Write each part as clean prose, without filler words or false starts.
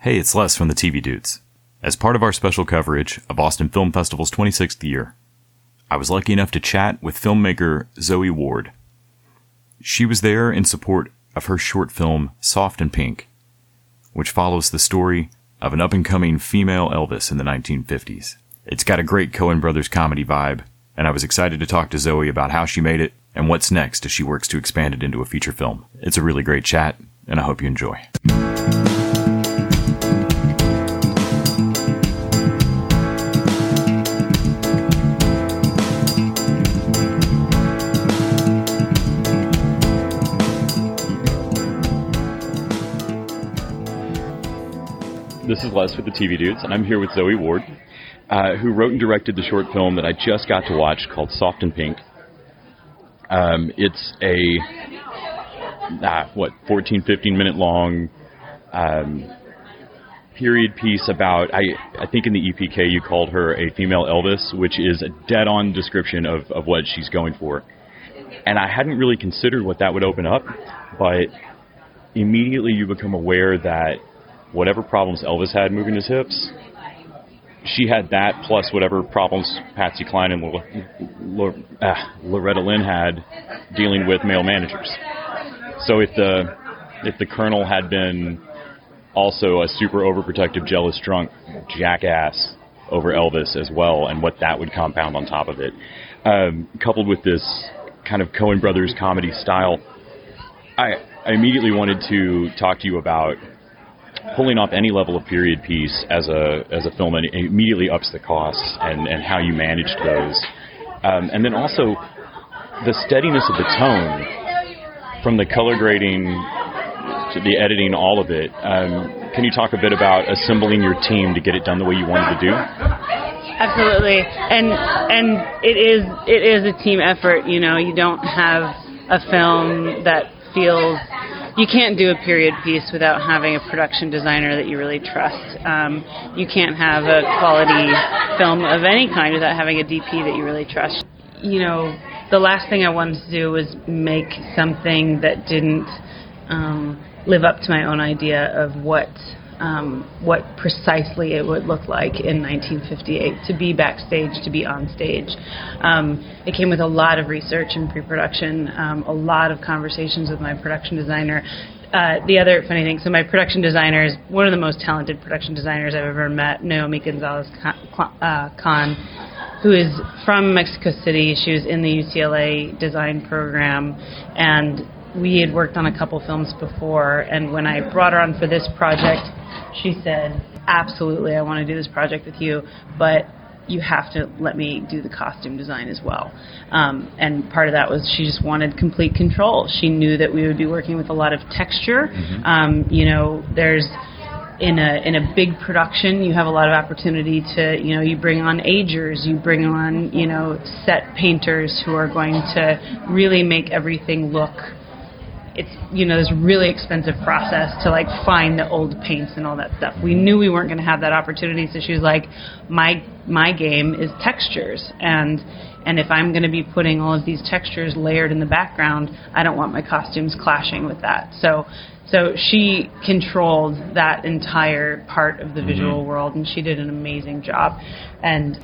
Hey, it's Les from the TV Dudes. As part of our special coverage of Austin Film Festival's 26th year, I was lucky enough to chat with filmmaker Zoe Ward. She was there in support of her short film Soft and Pink, which follows the story of an up-and-coming female Elvis in the 1950s. It's got a great Coen Brothers comedy vibe, and I was excited to talk to Zoe about how she made it and what's next as she works to expand it into a feature film. It's a really great chat, and I hope you enjoy. This is Les with the TV Dudes, and I'm here with Zoe Ward, who wrote and directed the short film that I just got to watch called Soft and Pink. It's a, 14, 15-minute long period piece about, I think in the EPK you called her a female Elvis, which is a dead-on description of what she's going for. And I hadn't really considered what that would open up, but immediately you become aware that whatever problems Elvis had moving his hips, she had that plus whatever problems Patsy Cline and Loretta Lynn had dealing with male managers. So if the Colonel had been also a super overprotective, jealous, drunk jackass over Elvis as well, and what that would compound on top of it, coupled with this kind of Coen Brothers comedy style, I immediately wanted to talk to you about pulling off any level of period piece as a film, and it immediately ups the costs and how you managed those. And then also the steadiness of the tone, from the color grading to the editing, all of it. Can you talk a bit about assembling your team to get it done the way you wanted to do? Absolutely. And it is a team effort, you know. You don't have a film that feels... You can't do a period piece without having a production designer that you really trust. You can't have a quality film of any kind without having a DP that you really trust. You know, the last thing I wanted to do was make something that didn't live up to my own idea of what precisely it would look like in 1958, to be backstage, to be on stage. It came with a lot of research and pre-production, a lot of conversations with my production designer. The other funny thing, so my production designer is one of the most talented production designers I've ever met, Naomi Gonzalez-Khan, who is from Mexico City. She was in the UCLA design program, and we had worked on a couple films before, and when I brought her on for this project, she said, absolutely, I want to do this project with you, but you have to let me do the costume design as well. And part of that was she just wanted complete control. She knew that we would be working with a lot of texture. Mm-hmm. You know, there's, in a big production, you have a lot of opportunity to, you know, you bring on agers, you bring on, you know, set painters who are going to really make everything look... It's, you know, there's a really expensive process to, like, find the old paints and all that stuff. We knew we weren't going to have that opportunity, so she was like, my game is textures, and if I'm going to be putting all of these textures layered in the background, I don't want my costumes clashing with that. So she controlled that entire part of the visual world, and she did an amazing job. And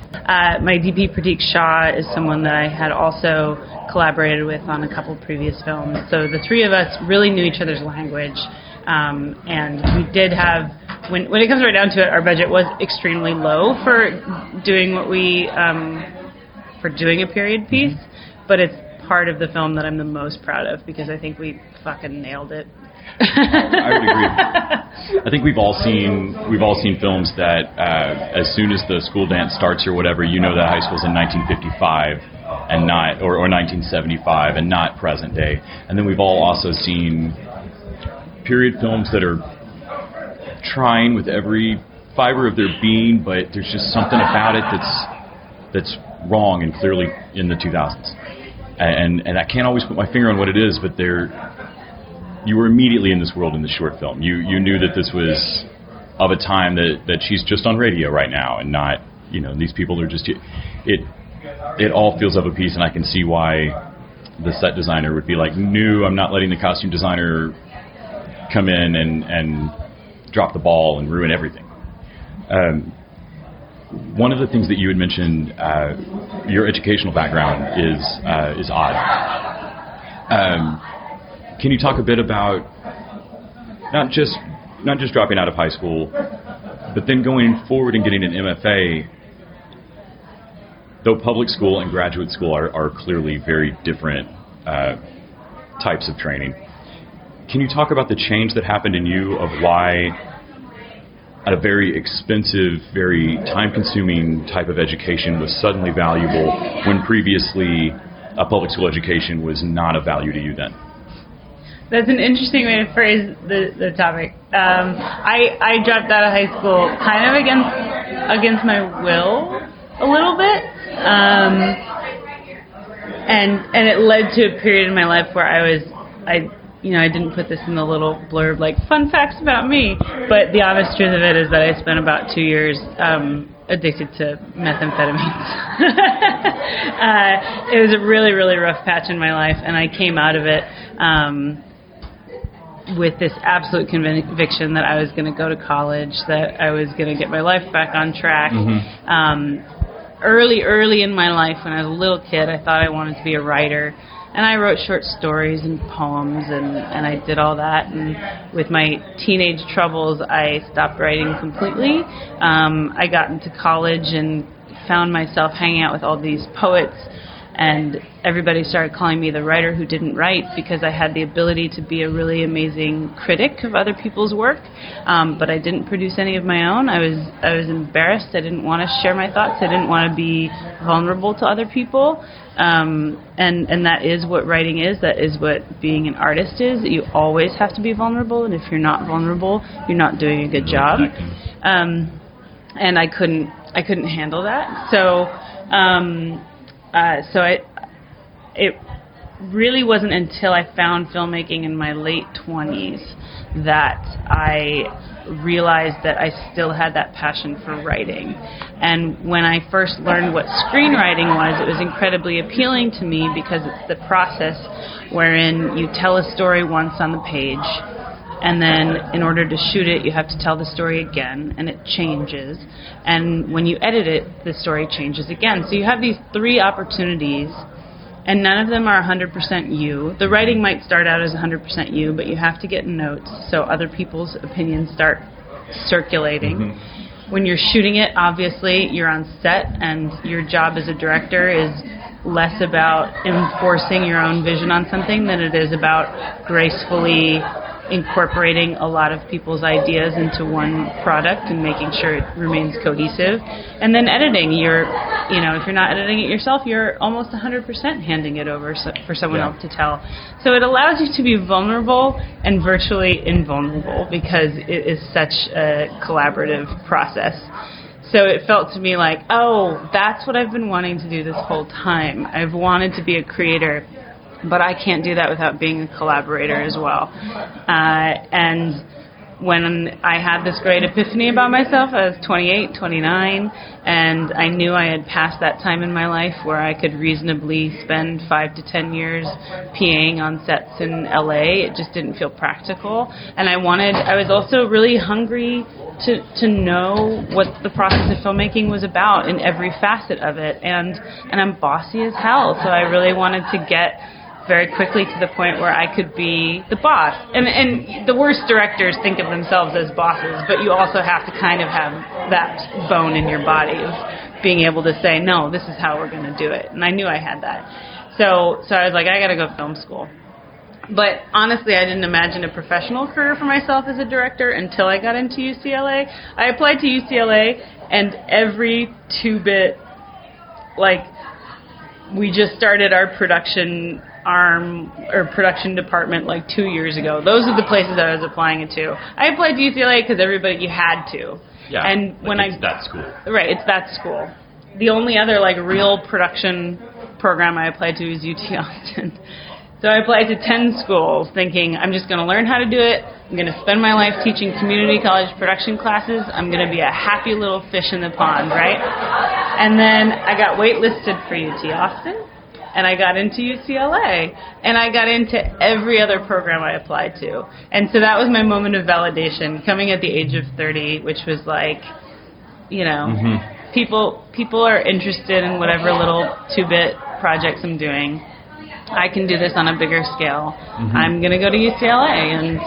my DP, Pratik Shah, is someone that I had also collaborated with on a couple previous films. So the three of us really knew each other's language, and we did have, when it comes right down to it, our budget was extremely low for doing what we, for doing a period piece, but it's part of the film that I'm the most proud of, because I think we fucking nailed it. I would agree. I think we've all seen films that as soon as the school dance starts or whatever, you know that high school's in 1955 and not, or 1975 and not present day. And then we've all also seen period films that are trying with every fiber of their being, but there's just something about it that's wrong and clearly in the 2000s. And I can't always put my finger on what it is, but you were immediately in this world in the short film. You knew that this was of a time that she's just on radio right now, and not, you know, these people are just, it all feels of a piece, and I can see why the set designer would be like, no, I'm not letting the costume designer come in and drop the ball and ruin everything. One of the things that you had mentioned, your educational background is odd. Can you talk a bit about not just dropping out of high school, but then going forward and getting an MFA? Though public school and graduate school are clearly very different types of training, can you talk about the change that happened in you of why a very expensive, very time-consuming type of education was suddenly valuable when previously a public school education was not of value to you then? That's an interesting way to phrase the topic. I dropped out of high school kind of against my will a little bit, and it led to a period in my life where I didn't put this in the little blurb like fun facts about me, but the honest truth of it is that I spent about 2 years addicted to methamphetamines. It was a really, really rough patch in my life, and I came out of it with this absolute conviction that I was going to go to college, that I was going to get my life back on track. Early in my life, when I was a little kid, I thought I wanted to be a writer. And I wrote short stories and poems, and I did all that. And with my teenage troubles, I stopped writing completely. I got into college and found myself hanging out with all these poets, and everybody started calling me the writer who didn't write because I had the ability to be a really amazing critic of other people's work, but I didn't produce any of my own. I was embarrassed. I didn't want to share my thoughts. I didn't want to be vulnerable to other people. And that is what writing is. That is what being an artist is. You always have to be vulnerable, and if you're not vulnerable, you're not doing a good job. And I couldn't handle that. So it really wasn't until I found filmmaking in my late 20s that I realized that I still had that passion for writing. And when I first learned what screenwriting was, it was incredibly appealing to me because it's the process wherein you tell a story once on the page, and then in order to shoot it, you have to tell the story again, and it changes. And when you edit it, the story changes again. So you have these 3 opportunities, and none of them are 100% you. The writing might start out as 100% you, but you have to get notes so other people's opinions start circulating. When you're shooting it, obviously, you're on set, and your job as a director is less about enforcing your own vision on something than it is about gracefully incorporating a lot of people's ideas into one product and making sure it remains cohesive. And then editing, if you're not editing it yourself, you're almost 100% handing it over for someone else to tell. So it allows you to be vulnerable and virtually invulnerable because it is such a collaborative process. So it felt to me like, oh, that's what I've been wanting to do this whole time. I've wanted to be a creator, but I can't do that without being a collaborator as well. And when I had this great epiphany about myself, I was 28, 29, and I knew I had passed that time in my life where I could reasonably spend 5 to 10 years PAing on sets in LA. It just didn't feel practical. And I was also really hungry to know what the process of filmmaking was about in every facet of it. And I'm bossy as hell, so I really wanted to get very quickly to the point where I could be the boss. And the worst directors think of themselves as bosses, but you also have to kind of have that bone in your body of being able to say, no, this is how we're going to do it. And I knew I had that. So I was like, I got to go to film school. But honestly, I didn't imagine a professional career for myself as a director until I got into UCLA. I applied to UCLA, and every 2-bit, we just started our production arm or production department 2 years ago. Those are the places that I was applying it to. I applied to UCLA because you had to. Yeah, and it's that school. Right, it's that school. The only other real production program I applied to is UT Austin. So I applied to 10 schools thinking I'm just going to learn how to do it. I'm going to spend my life teaching community college production classes. I'm going to be a happy little fish in the pond, right? And then I got waitlisted for UT Austin. and I got into UCLA, and I got into every other program I applied to. And so that was my moment of validation, coming at the age of 30, which was like, you know, people are interested in whatever little 2-bit projects I'm doing. I can do this on a bigger scale. I'm going to go to UCLA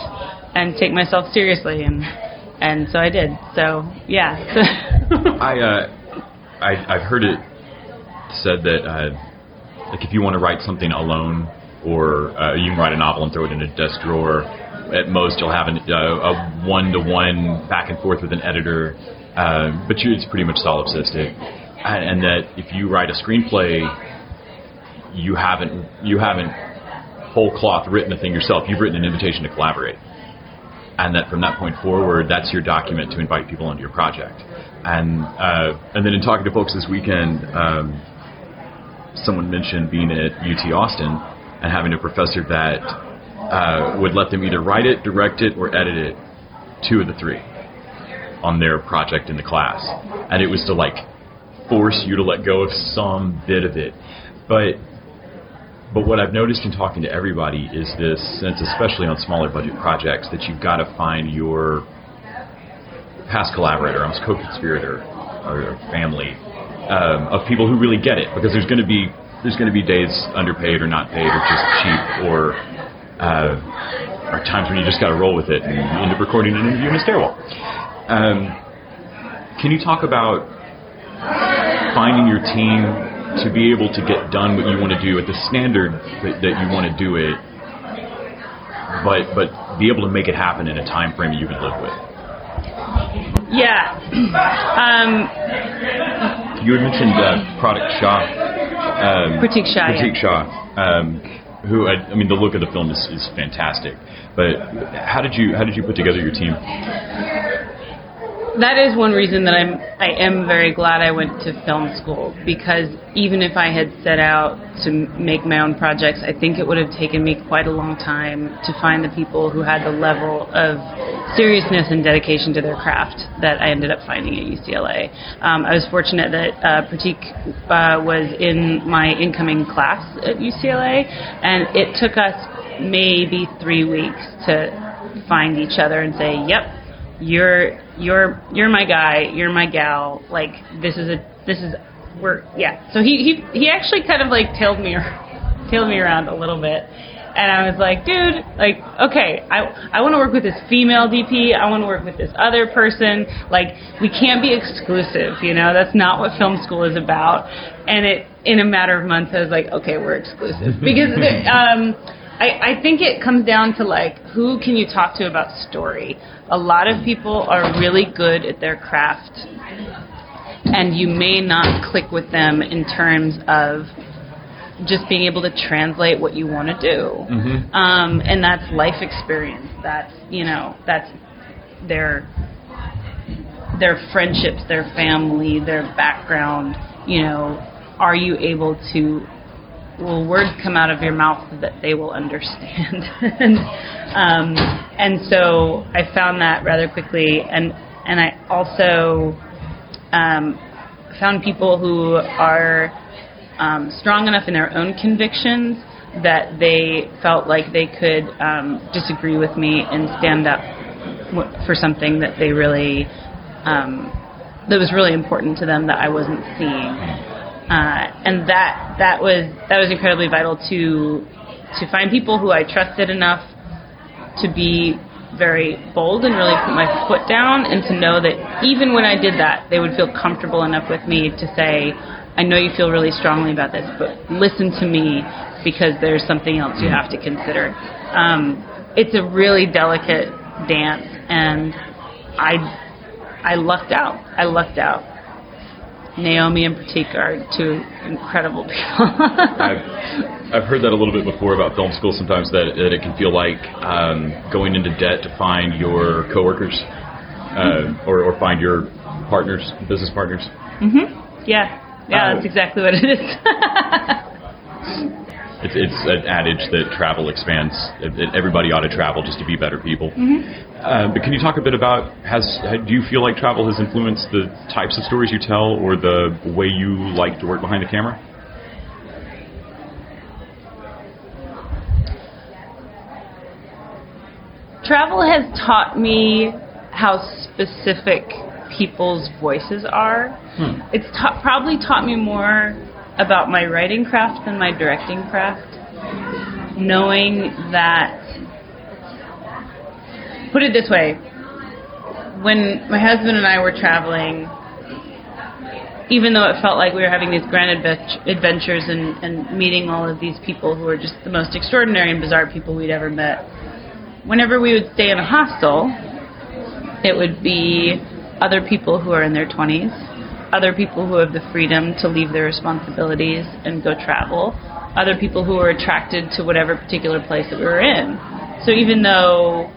and take myself seriously, and so I did. So, yeah. I've heard it said that like if you want to write something alone, or you can write a novel and throw it in a desk drawer, at most you'll have a one-to-one back and forth with an editor, but it's pretty much solipsistic. And that if you write a screenplay, you haven't whole cloth written a thing yourself. You've written an invitation to collaborate. And that from that point forward, that's your document to invite people into your project. And then in talking to folks this weekend, someone mentioned being at UT Austin and having a professor that would let them either write it, direct it, or edit it, 2 of the 3 on their project in the class. And it was to like force you to let go of some bit of it. But what I've noticed in talking to everybody is this sense, especially on smaller budget projects, that you've got to find your past collaborator, almost co-conspirator, or family of people who really get it, because there's going to be days underpaid or not paid or just cheap, or times when you just got to roll with it and you end up recording an interview in a stairwell. Can you talk about finding your team to be able to get done what you want to do at the standard that you want to do it, but be able to make it happen in a time frame you can live with? Yeah. You had mentioned Pratik Shah. Pratik Shah. Who I mean, the look of the film is fantastic. But how did you put together your team? That is one reason that I am very glad I went to film school, because even if I had set out to make my own projects, I think it would have taken me quite a long time to find the people who had the level of seriousness and dedication to their craft that I ended up finding at UCLA. I was fortunate that Pratik was in my incoming class at UCLA, and it took us maybe 3 weeks to find each other and say, yep, you're my guy, you're my gal, like so he actually kind of like tailed me around a little bit, and I was like, dude, like, okay, I want to work with this female DP, I want to work with this other person, like, we can't be exclusive, you know, that's not what film school is about. And in a matter of months I was like, okay, we're exclusive, because I think it comes down to, like, who can you talk to about story? A lot of people are really good at their craft, and you may not click with them in terms of just being able to translate what you want to do. And that's life experience. That's their friendships, their family, their background. You know, are you able to... will words come out of your mouth that they will understand? And so I found that rather quickly, and I also found people who are strong enough in their own convictions that they felt like they could disagree with me and stand up for something that they really that was really important to them that I wasn't seeing. And that was incredibly vital to find people who I trusted enough to be very bold and really put my foot down, and to know that even when I did that, they would feel comfortable enough with me to say, I know you feel really strongly about this, but listen to me, because there's something else you have to consider. It's a really delicate dance, and I lucked out. Naomi and Pratik are 2 incredible people. I've heard that a little bit before about film school sometimes, that it can feel like going into debt to find your coworkers or find your partners, business partners. Yeah, that's exactly what it is. It's an adage that travel expands. Everybody ought to travel just to be better people. But can you talk a bit about, do you feel like travel has influenced the types of stories you tell, or the way you like to work behind the camera? travel has taught me how specific people's voices are. It's probably taught me more about my writing craft than my directing craft. Knowing that, put it this way, when my husband and I were traveling, even though it felt like we were having these grand adventures and meeting all of these people who were just the most extraordinary and bizarre people we'd ever met, whenever we would stay in a hostel, it would be other people who are in their 20s, other people who have the freedom to leave their responsibilities and go travel, other people who are attracted to whatever particular place that we were in. So even though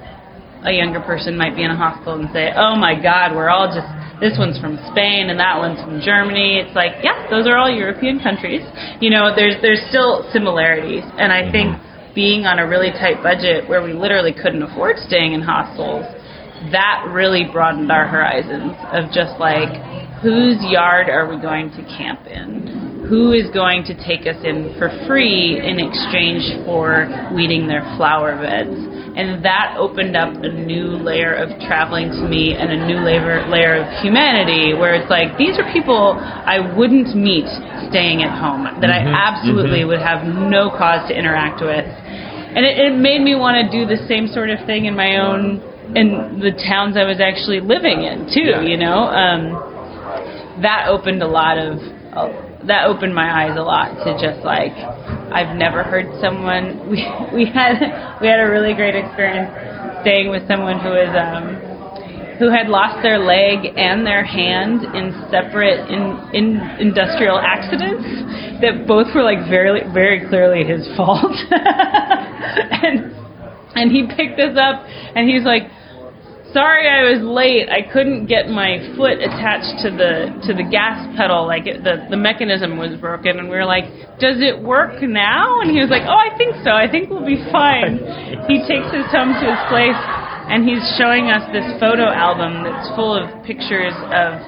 a younger person might be in a hostel and say, oh my God, we're all just, this one's from Spain and that one's from Germany, it's like, yeah, those are all European countries. You know, there's still similarities. And I think being on a really tight budget where we literally couldn't afford staying in hostels, that really broadened our horizons of just like, whose yard are we going to camp in? Who is going to take us in for free in exchange for weeding their flower beds? And that opened up a new layer of traveling to me and a new layer of humanity where it's like, these are people I wouldn't meet staying at home, that I absolutely would have no cause to interact with. And it made me want to do the same sort of thing in my own, in the towns I was actually living in too, you know? That opened that opened my eyes a lot to just like, I've never heard someone, we had a really great experience staying with someone who had lost their leg and their hand in separate in industrial accidents that both were like very, very clearly his fault. and he picked us up and he's like, sorry I was late. I couldn't get my foot attached to the gas pedal. Like the mechanism was broken. And we were like, does it work now? And he was like, oh, I think so. I think we'll be fine. He takes us home to his place and he's showing us this photo album that's full of pictures of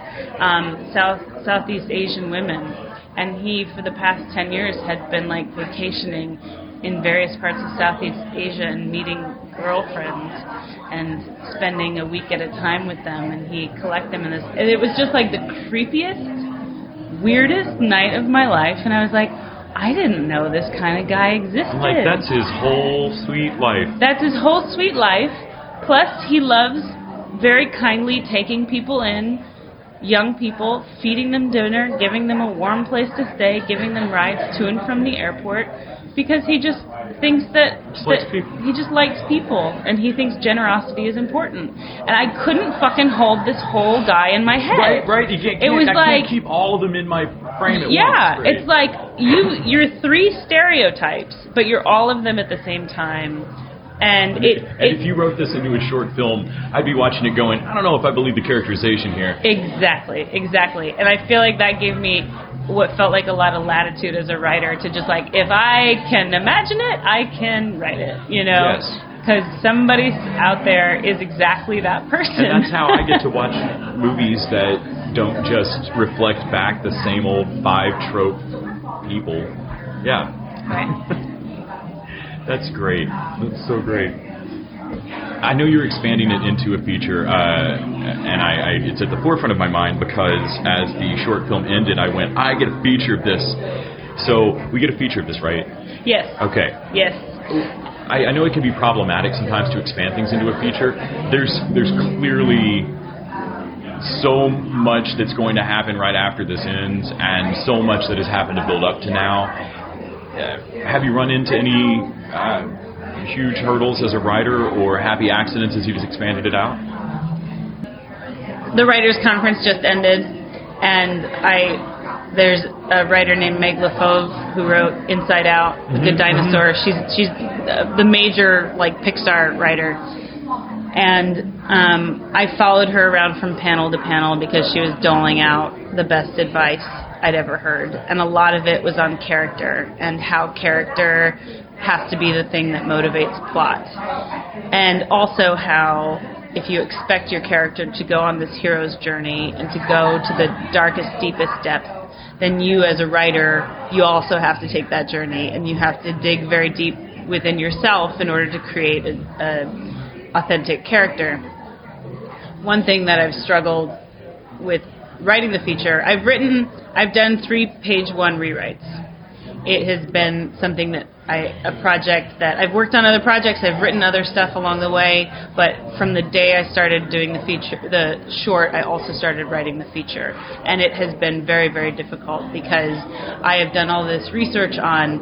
Southeast Asian women. And he, for the past 10 years, had been like vacationing in various parts of Southeast Asia and meeting girlfriends and spending a week at a time with them, and he'd collect them in this. And it was just like the creepiest, weirdest night of my life, and I was like, I didn't know this kind of guy existed. Like, that's his whole sweet life. That's his whole sweet life. Plus, he loves very kindly taking people in, young people, feeding them dinner, giving them a warm place to stay, giving them rides to and from the airport, because he just thinks that he just likes people, and he thinks generosity is important. And I couldn't fucking hold this whole guy in my head. Right. I can't keep all of them in my frame at once. Yeah, it's like you're three stereotypes, but you're all of them at the same time. And if you wrote this into a short film, I'd be watching it going, I don't know if I believe the characterization here. Exactly. And I feel like that gave me what felt like a lot of latitude as a writer to just like, if I can imagine it, I can write it, you know? Yes. Because somebody out there is exactly that person. And that's how I get to watch movies that don't just reflect back the same old 5 trope people. Yeah. Right. That's great. That's so great. I know you're expanding it into a feature, and it's at the forefront of my mind because as the short film ended, I went, I get a feature of this. So we get a feature of this, right? Yes. Okay. Yes. I know it can be problematic sometimes to expand things into a feature. There's clearly so much that's going to happen right after this ends, and so much that has happened to build up to now. Have you run into any huge hurdles as a writer or happy accidents as you've expanded it out? The writers' conference just ended, and there's a writer named Meg LaFauve who wrote Inside Out, The Good Dinosaur. She's the major like Pixar writer, and I followed her around from panel to panel because she was doling out the best advice I'd ever heard, and a lot of it was on character and how character has to be the thing that motivates plot, and also how if you expect your character to go on this hero's journey and to go to the darkest, deepest depth, then you as a writer, you also have to take that journey, and you have to dig very deep within yourself in order to create authentic character. One thing that I've struggled with writing the feature, I've done 3 page 1 rewrites. It has been something that a project that I've worked on other projects, I've written other stuff along the way, but from the day I started doing the short, I also started writing the feature. And it has been very, very difficult because I have done all this research on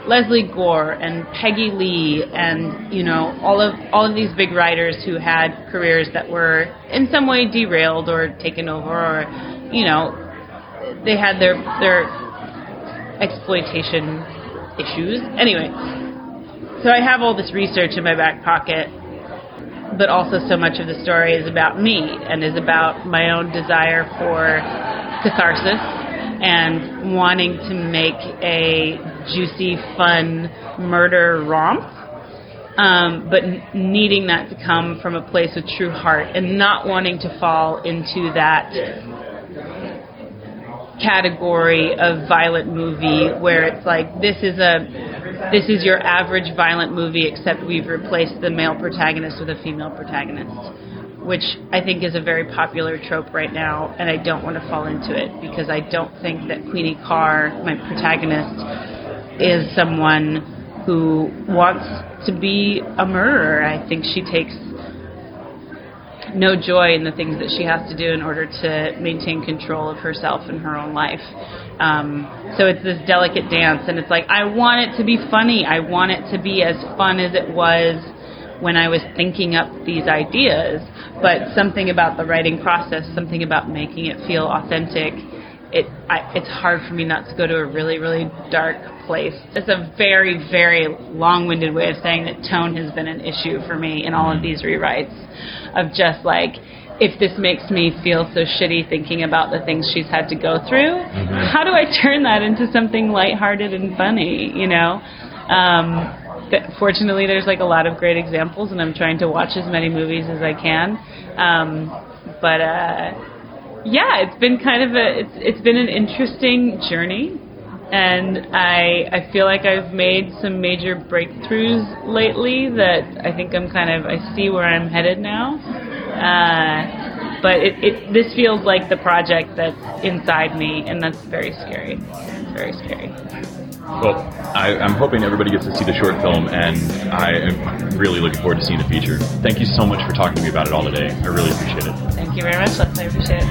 Leslie Gore and Peggy Lee and, you know, all of these big writers who had careers that were in some way derailed or taken over, or, you know, they had their exploitation issues. Anyway, so I have all this research in my back pocket, but also so much of the story is about me and is about my own desire for catharsis and wanting to make a juicy, fun murder romp, but needing that to come from a place of true heart and not wanting to fall into that category of violent movie where it's like this is your average violent movie, except we've replaced the male protagonist with a female protagonist, which I think is a very popular trope right now, and I don't want to fall into it because I don't think that Queenie Carr, my protagonist, is someone who wants to be a murderer. I think she takes no joy in the things that she has to do in order to maintain control of herself and her own life. So it's this delicate dance, and it's like, I want it to be funny. I want it to be as fun as it was when I was thinking up these ideas, but something about the writing process, something about making it feel authentic, it's hard for me not to go to a really, really dark place. It's a very, very long-winded way of saying that tone has been an issue for me in all of these rewrites, of just like, if this makes me feel so shitty thinking about the things she's had to go through, how do I turn that into something lighthearted and funny, you know? Fortunately, there's like a lot of great examples, and I'm trying to watch as many movies as I can. Yeah, it's been kind of it's been an interesting journey, and I feel like I've made some major breakthroughs lately that I think I see where I'm headed now. But this feels like the project that's inside me, and that's very scary. Very scary. Well, I'm hoping everybody gets to see the short film, and I am really looking forward to seeing the feature. Thank you so much for talking to me about it all today. I really appreciate it. Thank you very much, Les. I appreciate it.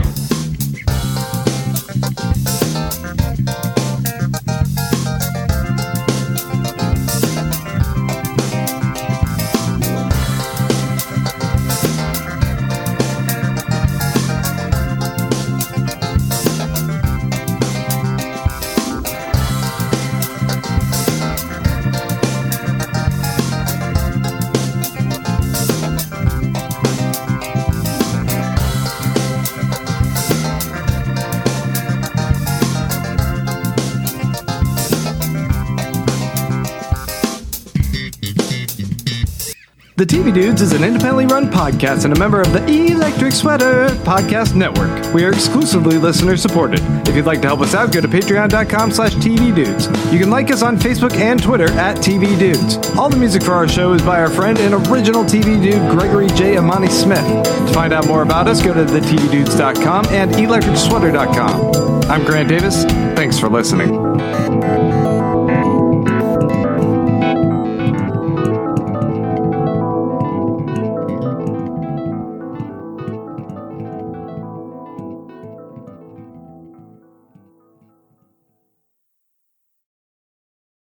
The TV Dudes is an independently run podcast and a member of the Electric Sweater Podcast Network. We are exclusively listener-supported. If you'd like to help us out, go to patreon.com/TVDudes. You can like us on Facebook and Twitter @TVDudes. All the music for our show is by our friend and original TV dude, Gregory J. Amani Smith. To find out more about us, go to thetvdudes.com and electricsweater.com. I'm Grant Davis. Thanks for listening.